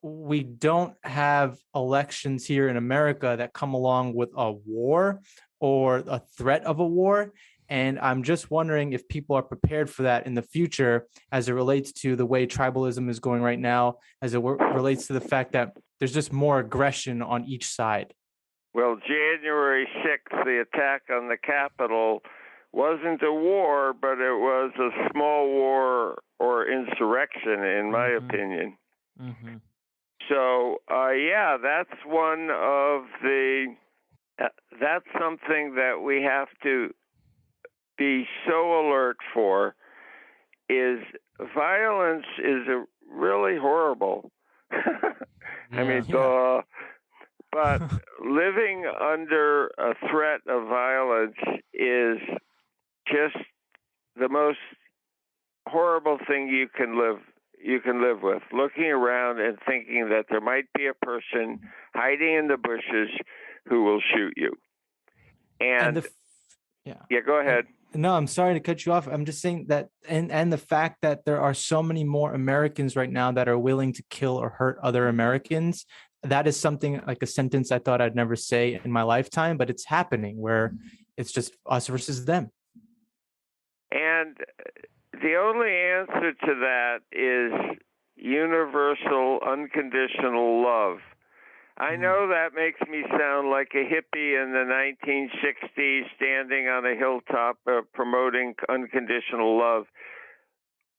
we don't have elections here in America that come along with a war or a threat of a war. And I'm just wondering if people are prepared for that in the future as it relates to the way tribalism is going right now, as it relates to the fact that there's just more aggression on each side.
Well, January 6th, the attack on the Capitol wasn't a war, but it was a small war or insurrection, in my opinion.
Mm-hmm.
So, that's one of that's something that we have to be so alert for. Is violence is really horrible. But living under a threat of violence is just the most horrible thing you can live with. Looking around and thinking that there might be a person hiding in the bushes who will shoot you. Go ahead.
No, I'm sorry to cut you off. I'm just saying that, and the fact that there are so many more Americans right now that are willing to kill or hurt other Americans. That is something like a sentence I thought I'd never say in my lifetime, but it's happening where it's just us versus them.
And the only answer to that is universal, unconditional love. I know that makes me sound like a hippie in the 1960s standing on a hilltop promoting unconditional love.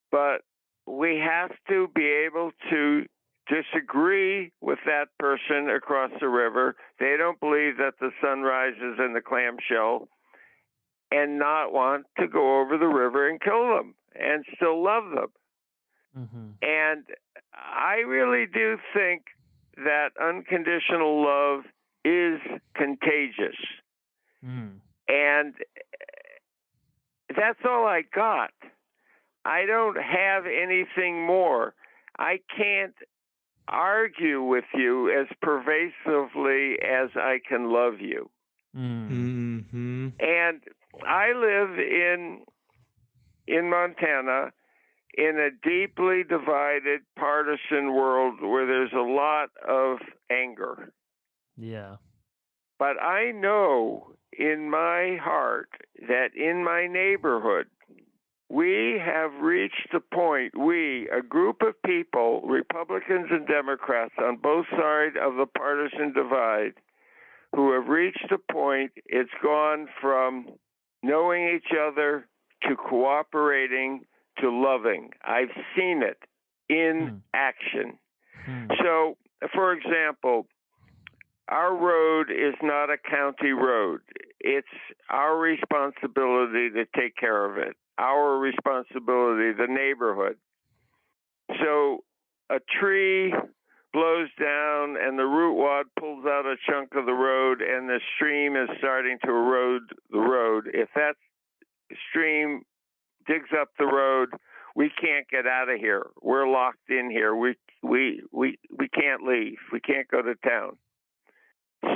But we have to be able to disagree with that person across the river. They don't believe that the sun rises in the clamshell and not want to go over the river and kill them and still love them. And I really do think that unconditional love is contagious. And that's all I got. I don't have anything more. I can't argue with you as pervasively as I can love you.
Mm-hmm.
And I live in Montana in a deeply divided partisan world where there's a lot of anger.
Yeah.
But I know in my heart that in my neighborhood, we have reached the point, a group of people, Republicans and Democrats on both sides of the partisan divide, who have reached a point, it's gone from knowing each other to cooperating to loving. I've seen it in action. So, for example, our road is not a county road. It's our responsibility to take care of it. Our responsibility, the neighborhood. So a tree blows down and the root wad pulls out a chunk of the road and the stream is starting to erode the road. If that stream digs up the road, we can't get out of here. We're locked in here. We can't leave. We can't go to town.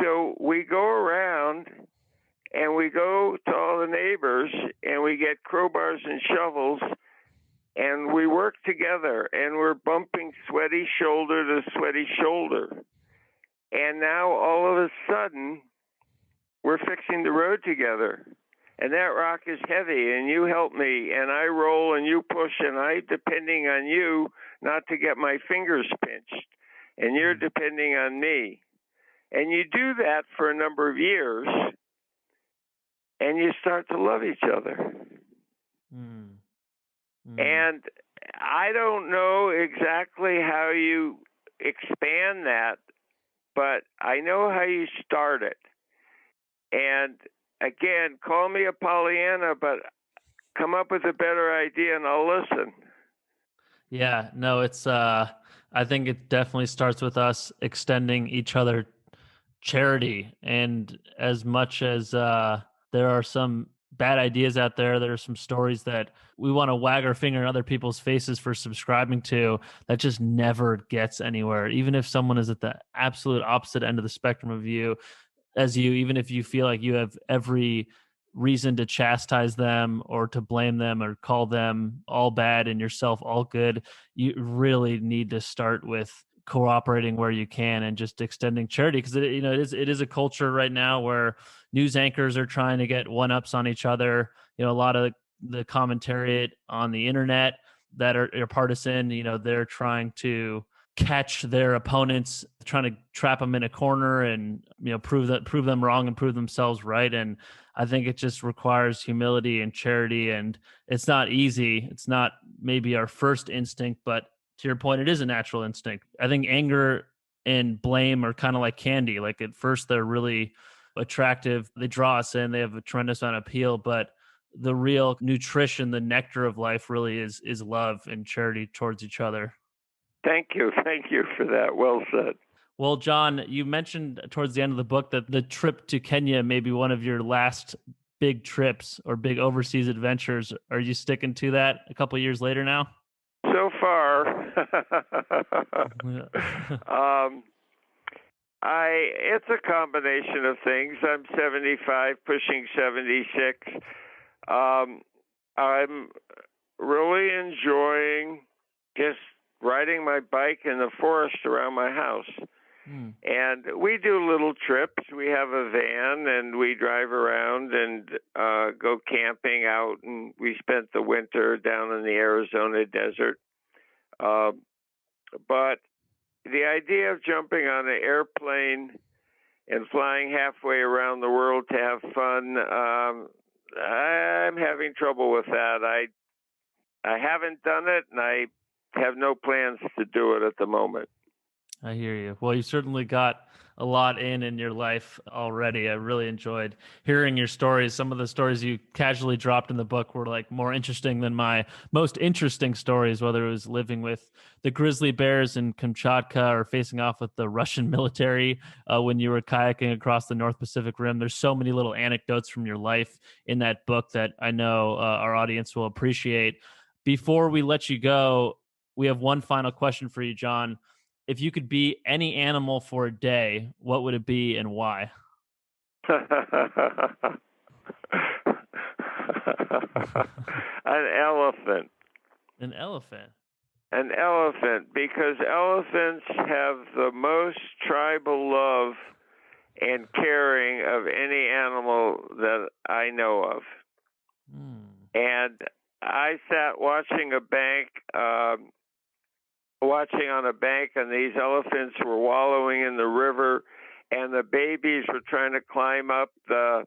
So we go around and we go to all the neighbors and we get crowbars and shovels and we work together and we're bumping sweaty shoulder to sweaty shoulder. And now all of a sudden we're fixing the road together. And that rock is heavy and you help me and I roll and you push and I'm depending on you not to get my fingers pinched. And you're depending on me. And you do that for a number of years, and you start to love each other. And I don't know exactly how you expand that, but I know how you start it. And again, call me a Pollyanna, but come up with a better idea and I'll listen.
Yeah, no, it's I think it definitely starts with us extending each other charity. And as much as there are some bad ideas out there, there are some stories that we want to wag our finger in other people's faces for subscribing to that just never gets anywhere. Even if someone is at the absolute opposite end of the spectrum of you, even if you feel like you have every reason to chastise them or to blame them or call them all bad and yourself all good, you really need to start with cooperating where you can and just extending charity, because it is a culture right now where news anchors are trying to get one-ups on each other. A lot of the commentariat on the internet that are partisan, they're trying to catch their opponents, trying to trap them in a corner and prove them wrong and prove themselves right. And I think it just requires humility and charity, and it's not easy. It's not maybe our first instinct, but to your point, it is a natural instinct. I think anger and blame are kind of like candy. Like at first they're really attractive. They draw us in. They have a tremendous amount of appeal, but the real nutrition, the nectar of life really is love and charity towards each other.
Thank you. Thank you for that. Well said.
Well, John, you mentioned towards the end of the book that the trip to Kenya may be one of your last big trips or big overseas adventures. Are you sticking to that a couple of years later now?
So far, it's a combination of things. I'm 75, pushing 76. I'm really enjoying just riding my bike in the forest around my house. And we do little trips. We have a van and we drive around and go camping out. And we spent the winter down in the Arizona desert. But the idea of jumping on an airplane and flying halfway around the world to have fun, I'm having trouble with that. I haven't done it, and I have no plans to do it at the moment.
I hear you. Well, you certainly got a lot in your life already. I really enjoyed hearing your stories. Some of the stories you casually dropped in the book were like more interesting than my most interesting stories, whether it was living with the grizzly bears in Kamchatka or facing off with the Russian military when you were kayaking across the North Pacific Rim. There's so many little anecdotes from your life in that book that I know our audience will appreciate. Before we let you go, we have one final question for you, Jon. If you could be any animal for a day, what would it be and why?
An elephant.
An elephant.
An elephant, because elephants have the most tribal love and caring of any animal that I know of. And I sat watching on a bank, and these elephants were wallowing in the river, and the babies were trying to climb up the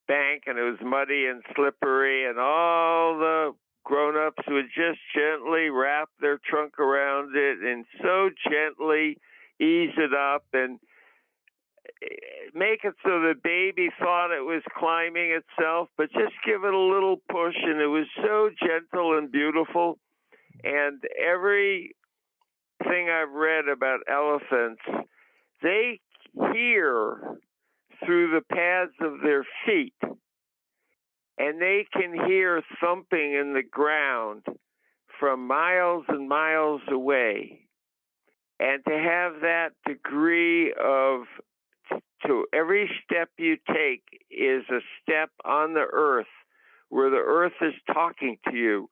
bank, and it was muddy and slippery, and all the grown-ups would just gently wrap their trunk around it and so gently ease it up and make it so the baby thought it was climbing itself, but just give it a little push, and it was so gentle and beautiful. And everything I've read about elephants, they hear through the pads of their feet, and they can hear thumping in the ground from miles and miles away. And to have that degree of, to every step you take is a step on the earth where the earth is talking to you.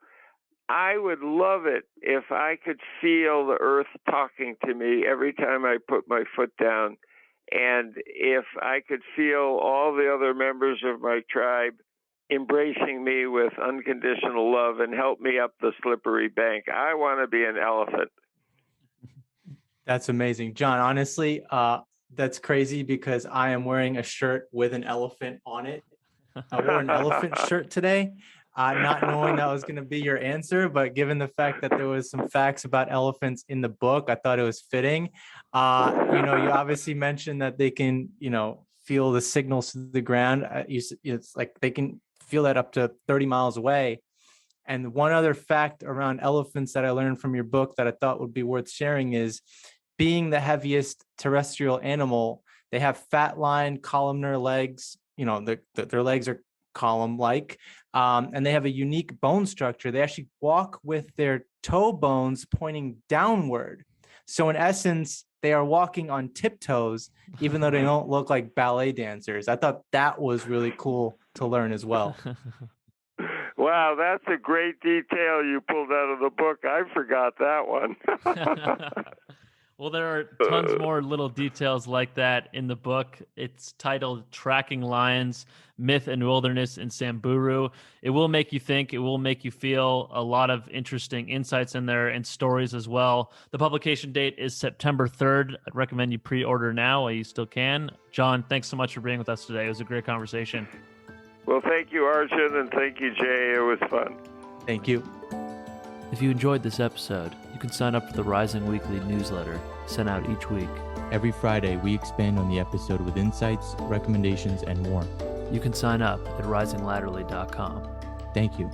I would love it if I could feel the earth talking to me every time I put my foot down, and if I could feel all the other members of my tribe embracing me with unconditional love and help me up the slippery bank. I want to be an elephant.
That's amazing. Jon, honestly, that's crazy because I am wearing a shirt with an elephant on it. I wore an elephant shirt today. Not knowing that was going to be your answer, but given the fact that there was some facts about elephants in the book, I thought it was fitting. You obviously mentioned that they can, feel the signals to the ground. It's like they can feel that up to 30 miles away. And one other fact around elephants that I learned from your book that I thought would be worth sharing is, being the heaviest terrestrial animal, they have fat-lined columnar legs. Their legs are column-like, and they have a unique bone structure. They actually walk with their toe bones pointing downward. So in essence, they are walking on tiptoes, even though they don't look like ballet dancers. I thought that was really cool to learn as well.
Wow, that's a great detail you pulled out of the book. I forgot that one.
Well, there are tons more little details like that in the book. It's titled Tracking Lions, Myth and Wilderness in Samburu. It will make you think. It will make you feel. A lot of interesting insights in there and stories as well. The publication date is September 3rd. I'd recommend you pre-order now while you still can. Jon, thanks so much for being with us today. It was a great conversation.
Well, thank you, Arjun, and thank you, Jay. It was fun.
Thank you.
If you enjoyed this episode, you can sign up for the Rising Weekly newsletter sent out each week.
Every Friday, we expand on the episode with insights, recommendations, and more.
You can sign up at risinglaterally.com.
Thank you.